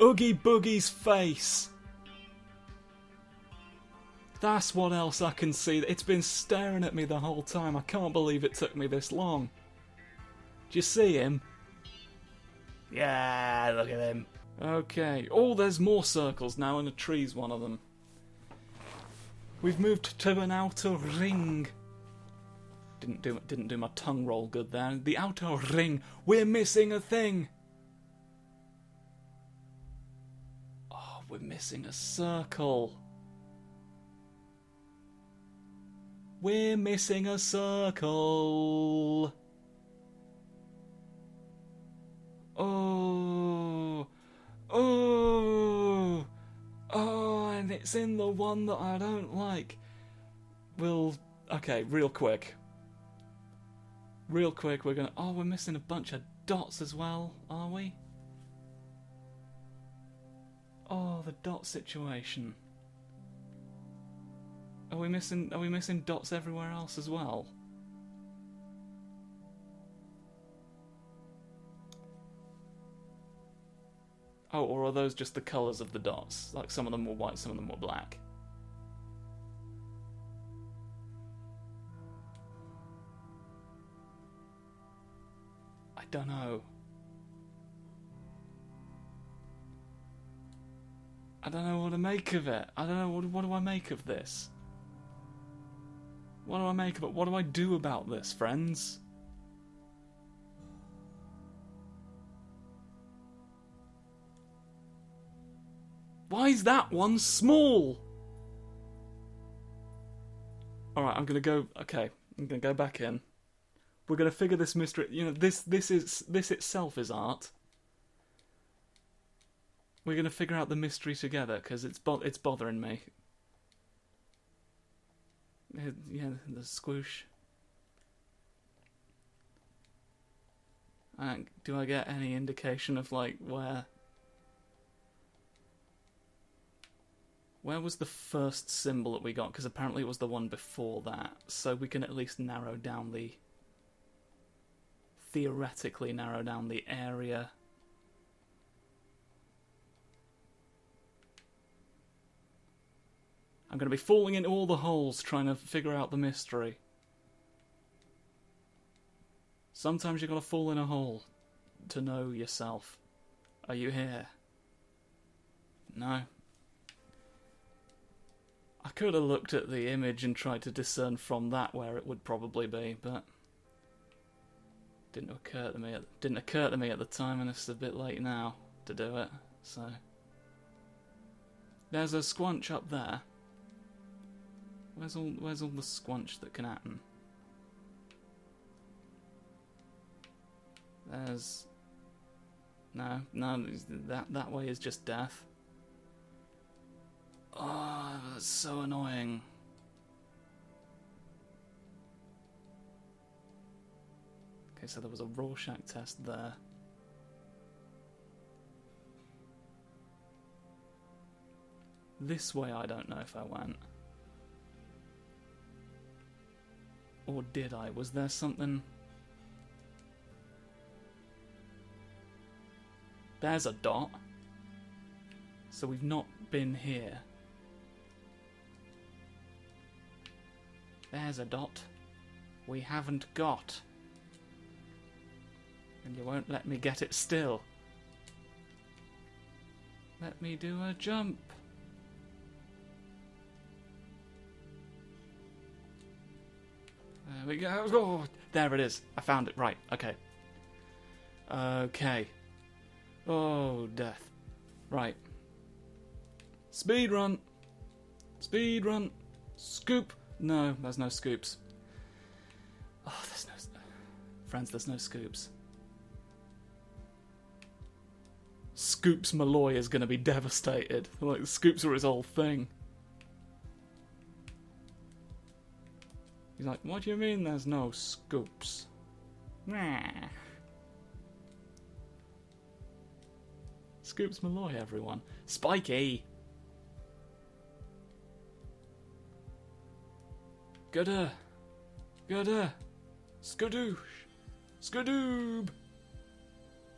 Oogie Boogie's face! That's what else I can see. It's been staring at me the whole time. I can't believe it took me this long. Do you see him? Yeah, look at him. Okay. Oh, there's more circles now, and a tree's one of them. We've moved to an outer ring. Didn't do my tongue roll good there. The outer ring. We're missing a thing. Oh, we're missing a circle. We're missing a circle. Oh. Oh. Oh, and it's in the one that I don't like. Okay, real quick. Real quick, we're gonna... Oh, we're missing a bunch of dots as well, are we? Oh, the dot situation. Are we missing dots everywhere else as well? Oh, or are those just the colours of the dots? Like some of them were white, some of them were black. I don't know. I don't know what to make of it. I don't know, what do I make of this? What do I make of it? What do I do about this, friends? Why is that one small? Alright, I'm gonna go... Okay, I'm gonna go back in. We're gonna figure this mystery... You know, this itself is art. We're gonna figure out the mystery together, because it's bothering me. Yeah, the squoosh. Do I get any indication of, like, where... Where was the first symbol that we got? Because apparently it was the one before that. So we can at least narrow down the... Theoretically narrow down the area. I'm going to be falling into all the holes trying to figure out the mystery. Sometimes you've got to fall in a hole to know yourself. Are you here? No. I could have looked at the image and tried to discern from that where it would probably be, but didn't occur to me at the time, and it's a bit late now to do it. So there's a squunch up there. Where's all the squunch that can happen? There's no, that way is just death. Oh, that's so annoying. Okay, so there was a Rorschach test there. This way I don't know if I went. Or did I? Was there something... There's a dot. So we've not been here. There's a dot. We haven't got. And you won't let me get it still. Let me do a jump. There we go. Oh, there it is. I found it. Right. Okay. Okay. Oh, death. Right. Speed run. Speed run. Scoop. No, there's no scoops. Oh, there's no... Friends, there's no scoops. Scoops Malloy is going to be devastated. Like, the scoops are his whole thing. He's like, what do you mean there's no scoops? Nah. Scoops Malloy, everyone. Spiky! Gudda! Gudda! Skadoosh! Skadoob!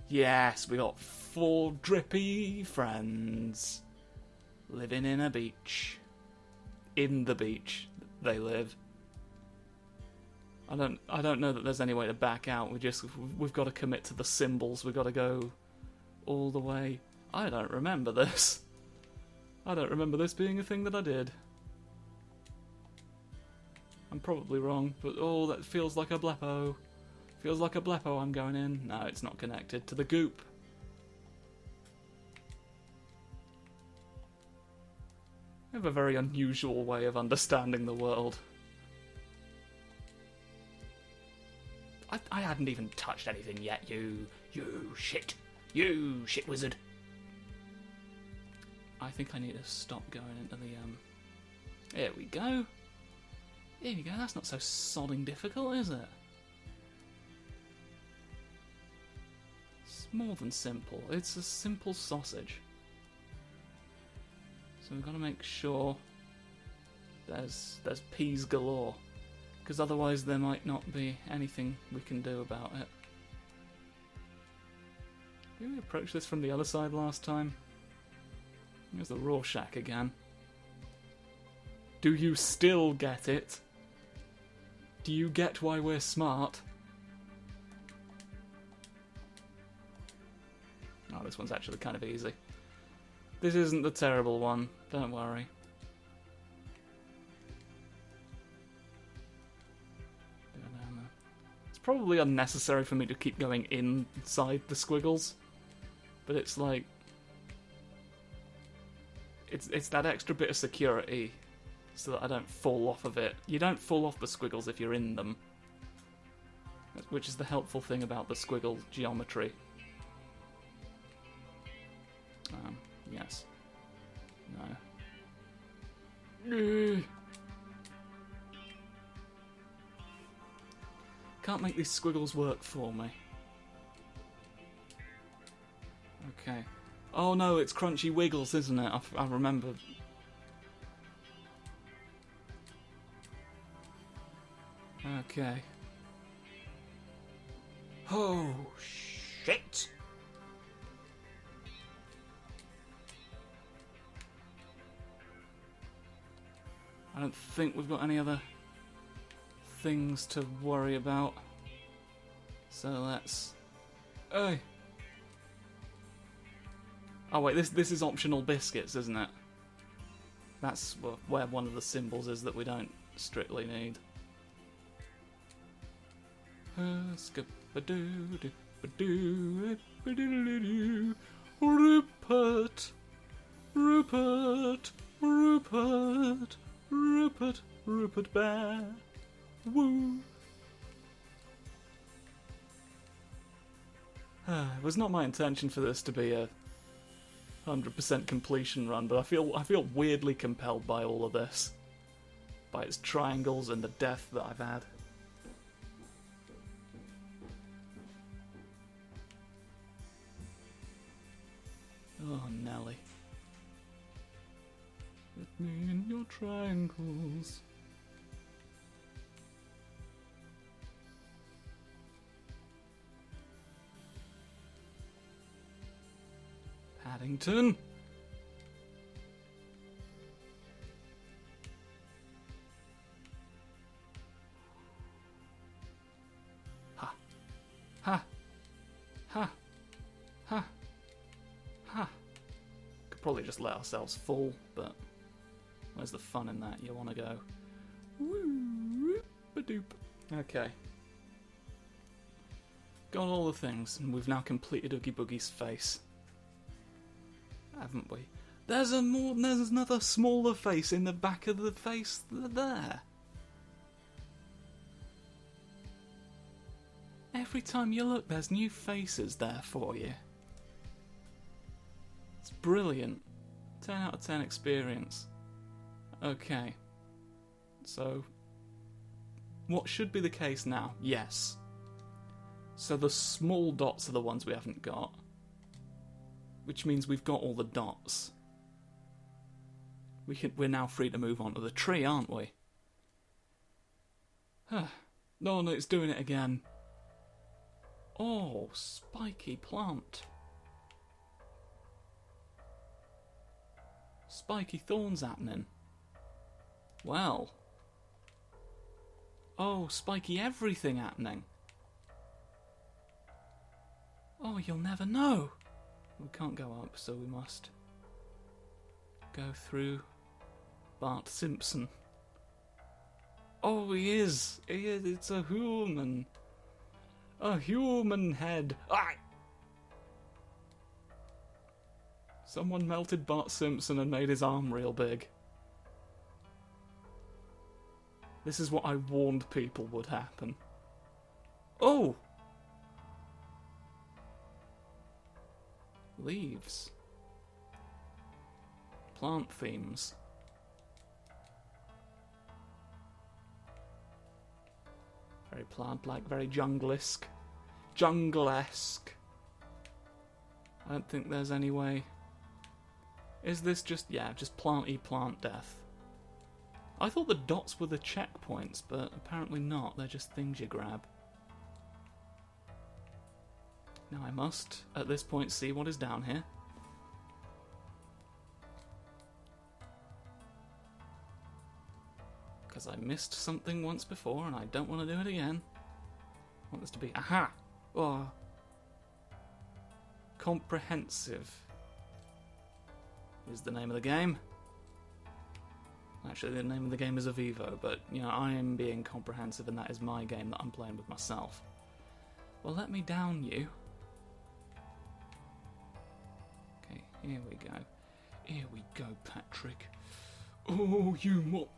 Yes, we got 4 drippy friends living in a beach. In the beach, they live. I don't know that there's any way to back out. We've got to commit to the symbols. We've got to go all the way. I don't remember this. I don't remember this being a thing that I did. I'm probably wrong, but oh, that feels like a blepo. Feels like a blepo I'm going in. No, it's not connected to the goop. I have a very unusual way of understanding the world. I hadn't even touched anything yet, you shit wizard. I think I need to stop going into the, There we go. There we go, that's not so sodding difficult, is it? It's more than simple, it's a simple sausage. So we've got to make sure there's peas galore, because otherwise there might not be anything we can do about it. Did we approach this from the other side last time? There's the Rorschach again. Do you still get it? Do you get why we're smart? Oh, this one's actually kind of easy. This isn't the terrible one, don't worry. It's probably unnecessary for me to keep going inside the squiggles, but it's like... It's that extra bit of security so that I don't fall off of it. You don't fall off the squiggles if you're in them, which is the helpful thing about the squiggle geometry. Yes. No. Can't make these squiggles work for me. Okay. Oh no, it's Crunchy Wiggles, isn't it? I remember. Okay. Oh, shit! I don't think we've got any other things to worry about. So let's... Hey! Oh wait, this is optional biscuits, isn't it? That's where one of the symbols is that we don't strictly need. Rupert! Rupert! Rupert! Rupert Bear! Woo! It was not my intention for this to be a 100% completion run, but I feel weirdly compelled by all of this. By its triangles and the death that I've had. Oh, Nelly. Let me in your triangles. Paddington. Ha. Ha. Ha. Ha. Ha. Could probably just let ourselves fall, but where's the fun in that? You want to go whoop-a-doop. Okay. Got all the things, and we've now completed Oogie Boogie's face. Haven't we? There's another smaller face in the back of the face there. Every time you look, there's new faces there for you. It's brilliant. 10 out of 10 experience. Okay. So, what should be the case now? Yes. So the small dots are the ones we haven't got. Which means we've got all the dots. We're now free to move on to the tree, aren't we? No, it's doing it again. Oh, spiky plant. Spiky thorns happening. Well. Oh, spiky everything happening. Oh, you'll never know. We can't go up, so we must go through Bart Simpson. Oh, he is. It's a human. A human head. Ah! Someone melted Bart Simpson and made his arm real big. This is what I warned people would happen. Oh! Leaves. Plant themes. Very plant-like, very jungle-esque. Jungle-esque. I don't think there's any way. Is this just, yeah, just planty plant death? I thought the dots were the checkpoints, but apparently not. They're just things you grab. Now I must, at this point, see what is down here. Because I missed something once before, and I don't want to do it again. I want this to be... Aha! Oh. Comprehensive is the name of the game. Actually, the name of the game is OVIVO, but, you know, I am being comprehensive, and that is my game that I'm playing with myself. Well, let me down you. Okay, here we go. Here we go, Patrick. Oh, you what?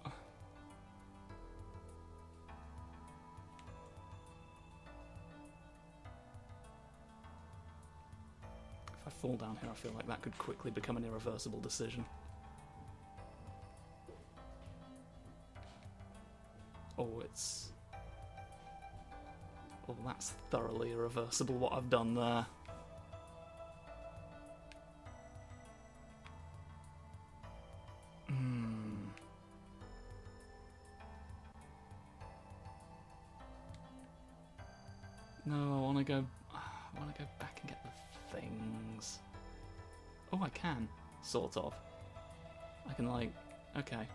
If I fall down here, I feel like that could quickly become an irreversible decision. Oh, it's... Oh, that's thoroughly irreversible, what I've done there. No, I want to go back and get the things. Oh, I can, sort of. I can, like, okay.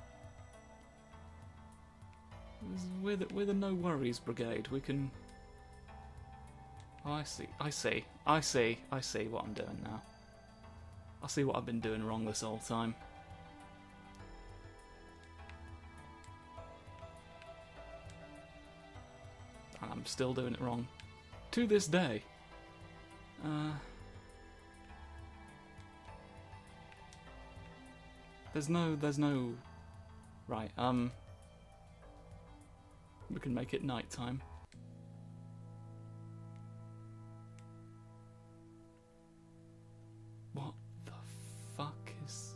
We're the no worries brigade. We can. Oh, I see what I'm doing now. I see what I've been doing wrong this whole time. And I'm still doing it wrong. To this day. There's no... Right, we can make it nighttime. What the fuck is...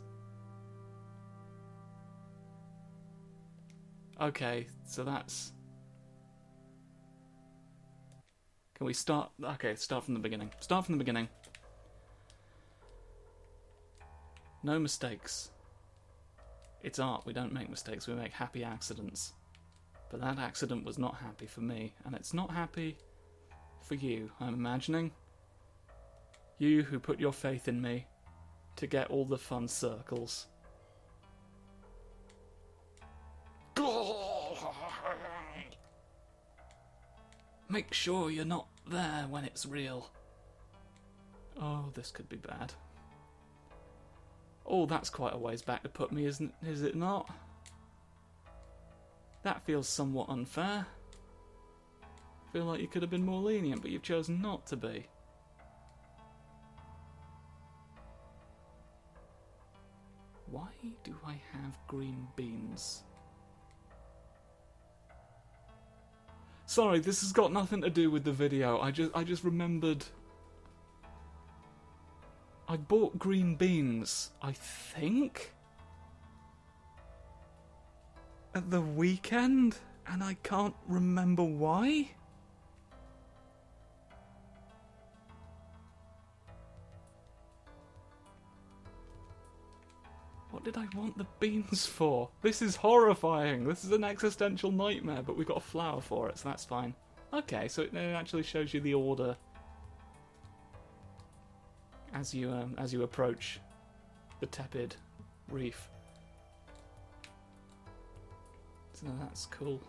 Okay, so that's... Can we start... Okay, start from the beginning. Start from the beginning. No mistakes. It's art, we don't make mistakes, we make happy accidents. But that accident was not happy for me, and it's not happy for you, I'm imagining. You who put your faith in me to get all the fun circles. Make sure you're not there when it's real. Oh, this could be bad. Oh, that's quite a ways back to put me, is it not? That feels somewhat unfair. I feel like you could have been more lenient, but you've chosen not to be. Why do I have green beans? Sorry, this has got nothing to do with the video. I just remembered. I bought green beans, I think, at the weekend, and I can't remember why. What did I want the beans for? This is horrifying. This is an existential nightmare, but we've got a flower for it, so that's fine. Okay, so it actually shows you the order as you approach the tepid reef. So that's cool.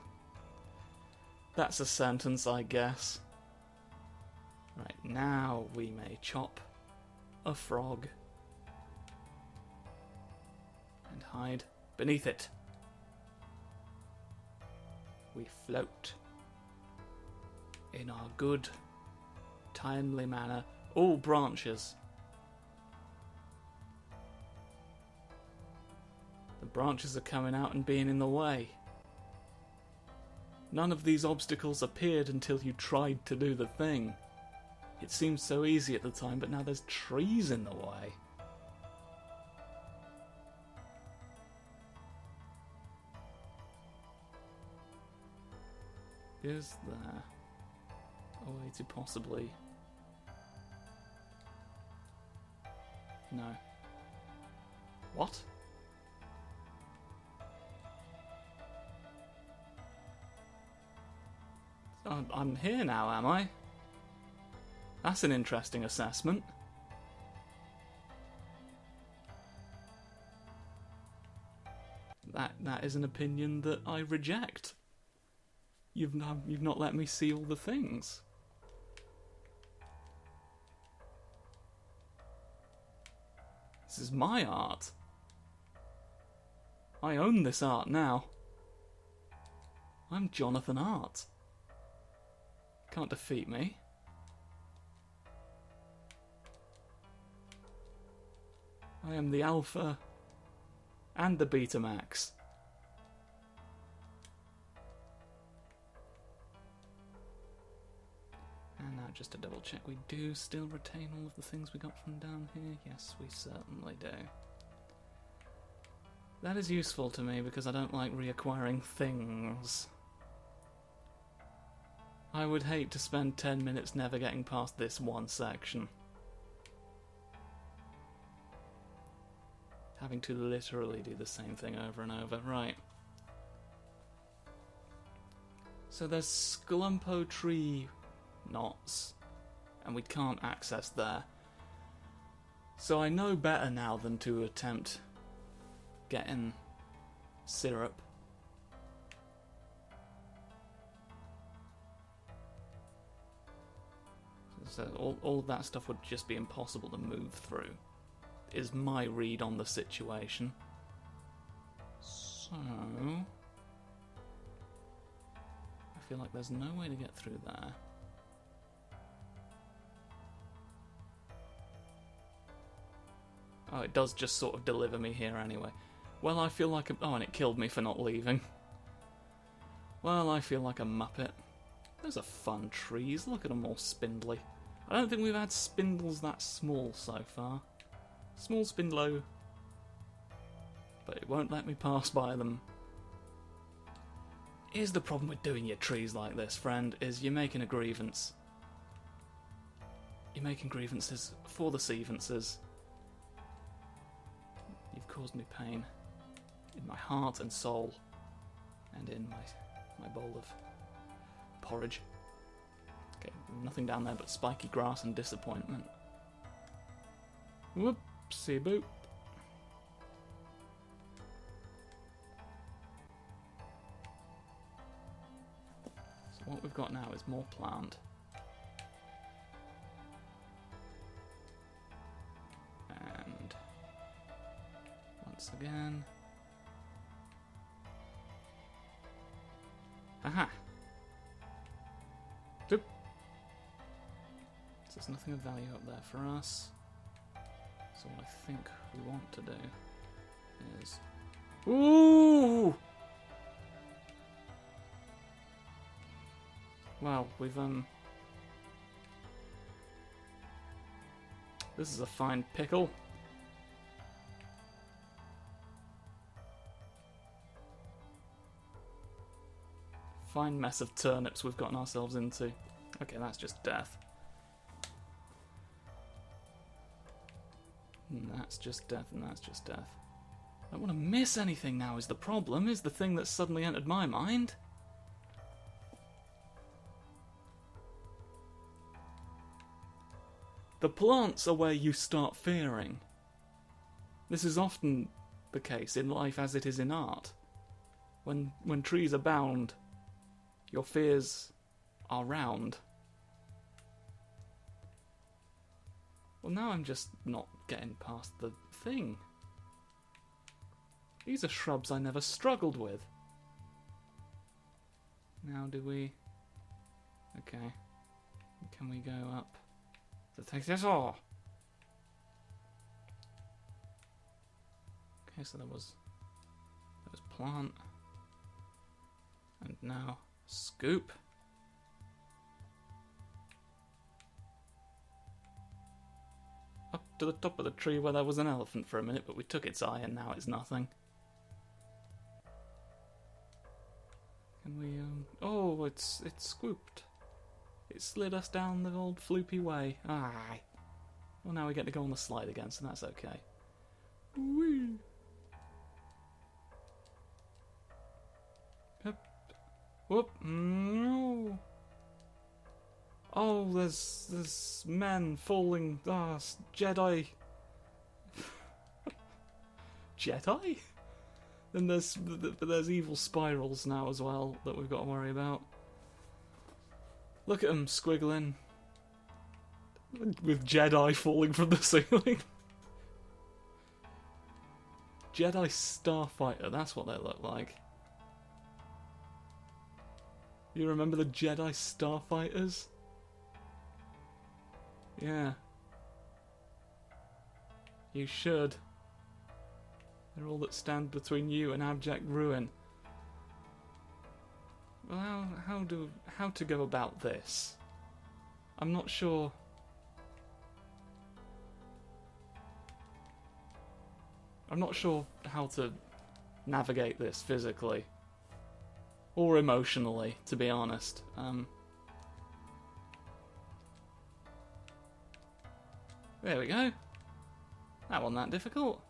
That's a sentence, I guess. Right, now we may chop a frog and hide beneath it. We float in our good, timely manner. All branches. The branches are coming out and being in the way. None of these obstacles appeared until you tried to do the thing. It seemed so easy at the time, but now there's trees in the way. Is there a way to possibly... No. What? I'm here now, am I? That's an interesting assessment. That is an opinion that I reject. You've not let me see all the things. This is my art. I own this art now. I'm Jonathan Art. Can't defeat me. I am the Alpha and the Betamax. And now just to double check, we do still retain all of the things we got from down here? Yes, we certainly do. That is useful to me because I don't like reacquiring things. I would hate to spend 10 minutes never getting past this one section. Having to literally do the same thing over and over. Right. So there's Sklumpo tree knots, and we can't access there. So I know better now than to attempt getting syrup. So all of that stuff would just be impossible to move through, is my read on the situation. So I feel like there's no way to get through there. Oh, it does just sort of deliver me here anyway. Well, I feel like oh, and it killed me for not leaving. Well, I feel like a muppet. Those are fun trees. Look at them all spindly. I don't think we've had spindles that small so far. Small spindlo. But it won't let me pass by them. Here's the problem with doing your trees like this, friend, is you're making a grievance. You're making grievances for the Sevences. You've caused me pain. In my heart and soul. And in my bowl of porridge. Okay, nothing down there but spiky grass and disappointment. Whoopsie boop. So what we've got now is more plant. And once again. Aha! Doop. So there's nothing of value up there for us. So what I think we want to do is... Ooh! Wow, we've, this is a fine pickle. Fine mess of turnips we've gotten ourselves into. Okay, that's just death. And that's just death, and that's just death. I don't want to miss anything now is the problem, is the thing that suddenly entered my mind. The plants are where you start fearing. This is often the case in life as it is in art. When trees abound, your fears are round. Well, now I'm just not getting past the thing. These are shrubs I never struggled with. Now do we... Okay. Can we go up to take this off? Okay, so there was plant. And now scoop. Up to the top of the tree where there was an elephant for a minute, but we took its eye and now it's nothing. Can we, oh, it's scooped. It slid us down the old floopy way. Aye. Well, now we get to go on the slide again, so that's okay. Whee! Up. Whoop. No. Oh, there's men falling. Ah, Jedi. Jedi? Then there's evil spirals now as well that we've got to worry about. Look at them squiggling. With Jedi falling from the ceiling. Jedi Starfighter, that's what they look like. You remember the Jedi Starfighters? Yeah. You should. They're all that stand between you and abject ruin. Well, how to go about this? I'm not sure. I'm not sure how to navigate this physically. Or emotionally, to be honest. There we go. That wasn't that difficult.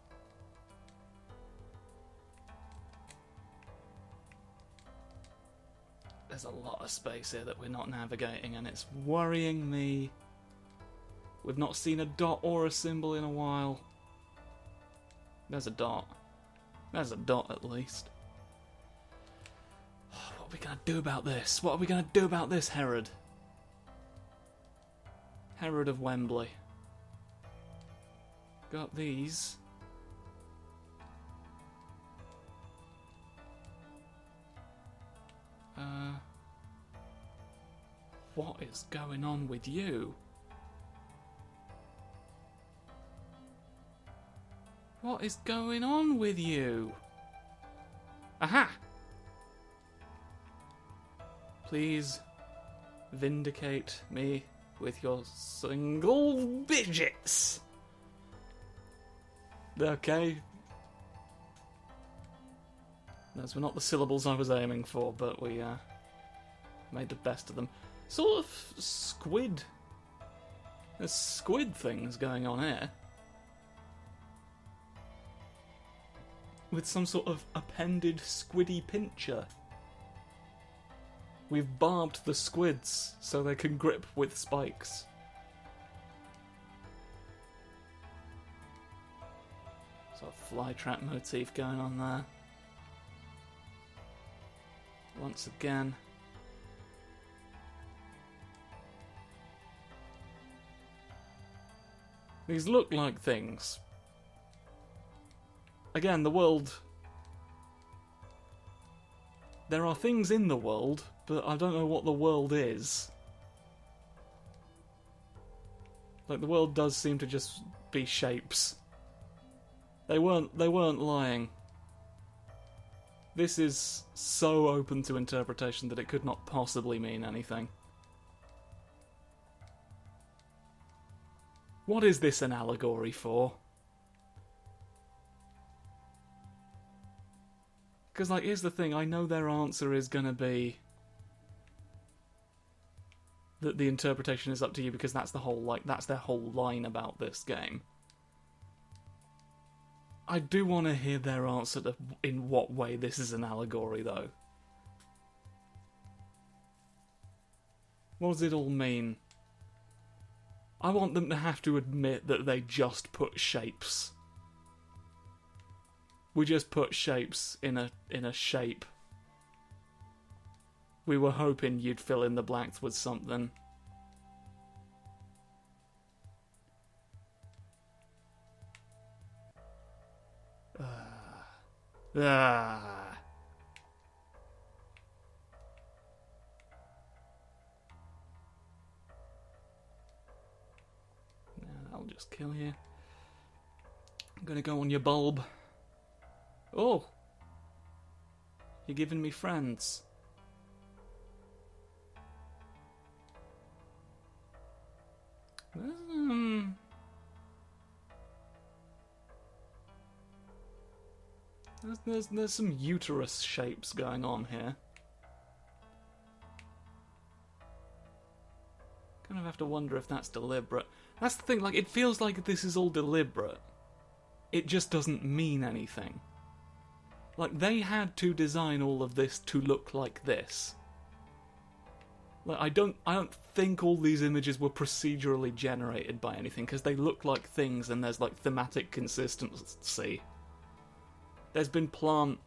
There's a lot of space here that we're not navigating, and it's worrying me. We've not seen a dot or a symbol in a while. There's a dot. There's a dot at least. What are we going to do about this? What are we going to do about this, Herod? Herod of Wembley. Got these. What is going on with you? What is going on with you? Aha! Please vindicate me with your single digits. Okay. Those were not the syllables I was aiming for, but we made the best of them. Sort of squid. There's squid things going on here. With some sort of appended squiddy pincher. We've barbed the squids so they can grip with spikes. Sort of flytrap motif going on there. Once again. These look like things. Again, the world... There are things in the world, but I don't know what the world is. Like, the world does seem to just be shapes. They weren't lying. This is so open to interpretation that it could not possibly mean anything. What is this an allegory for? Because, like, here's the thing, I know their answer is gonna be that the interpretation is up to you because that's the whole, like, that's their whole line about this game. I do want to hear their answer to in what way this is an allegory, though. What does it all mean? I want them to have to admit that they just put shapes. We just put shapes in a shape. We were hoping you'd fill in the blanks with something. Yeah, that'll just kill you. I'm gonna go on your bulb. Oh! You're giving me friends. There's some uterus shapes going on here. Kind of have to wonder if that's deliberate. That's the thing, like, it feels like this is all deliberate. It just doesn't mean anything. Like, they had to design all of this to look like this. Like, I don't think all these images were procedurally generated by anything, because they look like things and there's, like, thematic consistency. There's been plant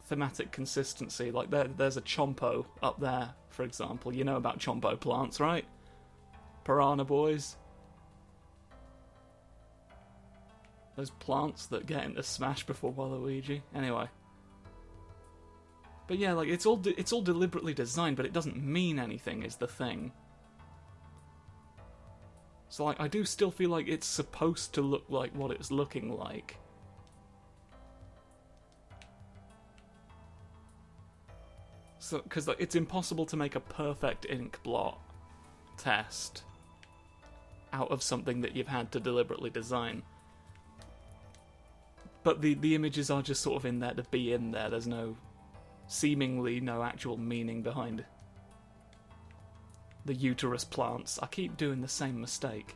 thematic consistency. Like, there's a chompo up there, for example. You know about chompo plants, right? Piranha boys. Those plants that get into Smash before Waluigi. Anyway. But yeah, like, it's all deliberately designed, but it doesn't mean anything, is the thing. So, like, I do still feel like it's supposed to look like what it's looking like. So, because like, it's impossible to make a perfect ink blot test out of something that you've had to deliberately design. But the images are just sort of in there to be in there. There's seemingly no actual meaning behind the uterus plants. I keep doing the same mistake.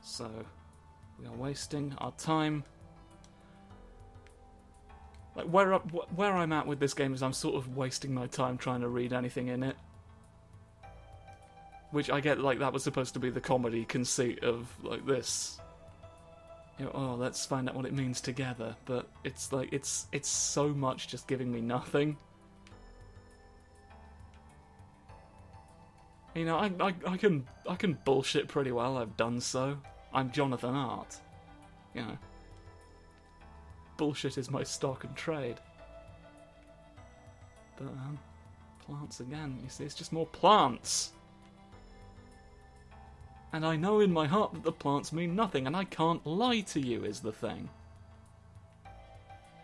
So, we are wasting our time. Like, where I'm at with this game is I'm sort of wasting my time trying to read anything in it. Which I get, like, that was supposed to be the comedy conceit of, like, this. You know, oh, let's find out what it means together. But it's, like, it's so much just giving me nothing. You know, I can bullshit pretty well, I've done so. I'm Jonathan Art. You know. Bullshit is my stock and trade. But, plants again, you see, it's just more plants! And I know in my heart that the plants mean nothing, and I can't lie to you, is the thing.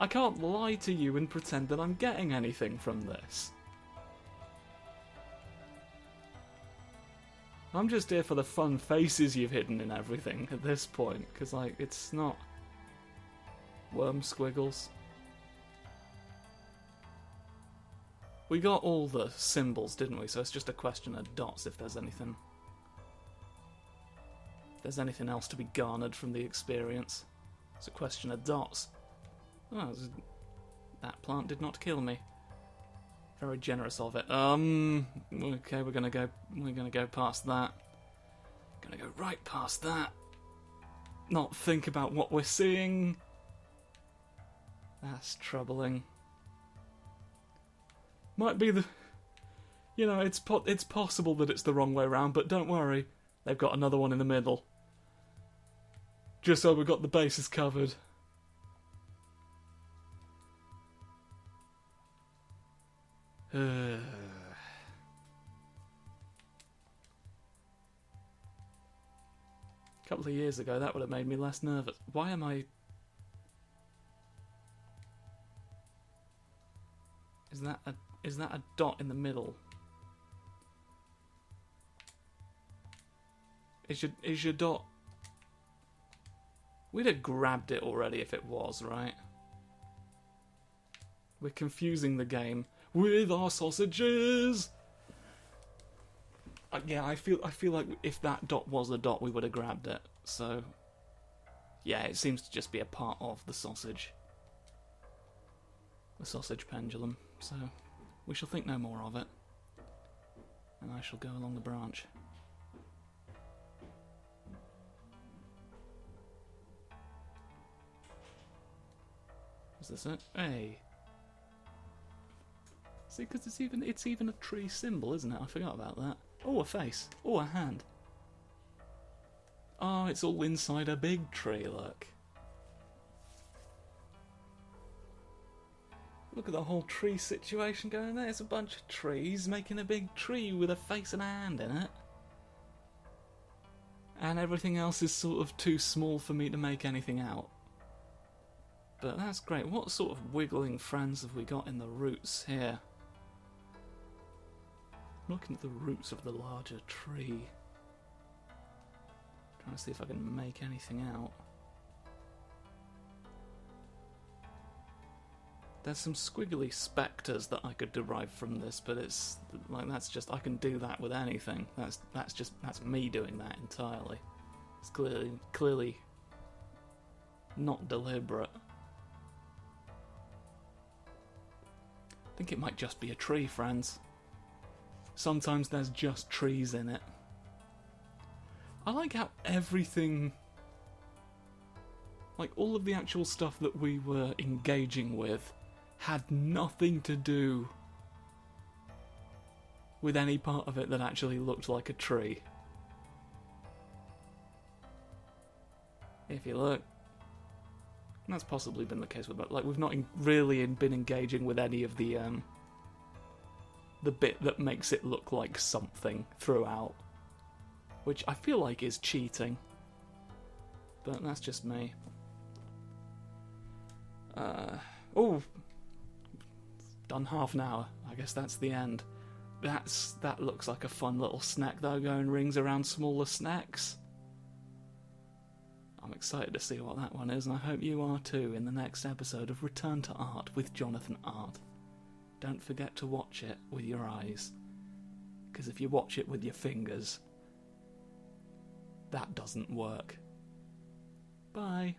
I can't lie to you and pretend that I'm getting anything from this. I'm just here for the fun faces you've hidden in everything at this point, because, like, it's not... worm squiggles. We got all the symbols, didn't we? So it's just a question of dots if there's anything. If there's anything else to be garnered from the experience. It's a question of dots. Oh, that plant did not kill me. Very generous of it. Okay, we're gonna go past that. Gonna go right past that. Not think about what we're seeing. That's troubling. Might be the... You know, it's possible that it's the wrong way around, but don't worry. They've got another one in the middle. Just so we've got the bases covered. A couple of years ago, that would have made me less nervous. Why am I... Is that a dot in the middle? Is your dot... We'd have grabbed it already if it was, right? We're confusing the game with our sausages! Yeah, I feel like if that dot was a dot, we would have grabbed it. So, yeah, it seems to just be a part of the sausage. The sausage pendulum, so... We shall think no more of it. And I shall go along the branch. Is this it? Hey! See, because it's even a tree symbol, isn't it? I forgot about that. Oh, a face. Oh, a hand. Oh, it's all inside a big tree, look. Look at the whole tree situation going there. It's a bunch of trees making a big tree with a face and a hand in it. And everything else is sort of too small for me to make anything out. But that's great. What sort of wiggling friends have we got in the roots here? Looking at the roots of the larger tree. Trying to see if I can make anything out. There's some squiggly spectres that I could derive from this, but it's like that's just I can do that with anything. That's me doing that entirely. It's clearly not deliberate. I think it might just be a tree, friends. Sometimes there's just trees in it. I like how everything, like all of the actual stuff that we were engaging with, had nothing to do with any part of it that actually looked like a tree. If you look, and that's possibly been the case with that. Like we've not really been engaging with any of the bit that makes it look like something throughout, which I feel like is cheating. But that's just me. Oh. Done half an hour. I guess that's the end. That looks like a fun little snack though, going rings around smaller snacks. I'm excited to see what that one is, and I hope you are too in the next episode of Return to Art with Jonathan Art. Don't forget to watch it with your eyes, because if you watch it with your fingers, that doesn't work. Bye.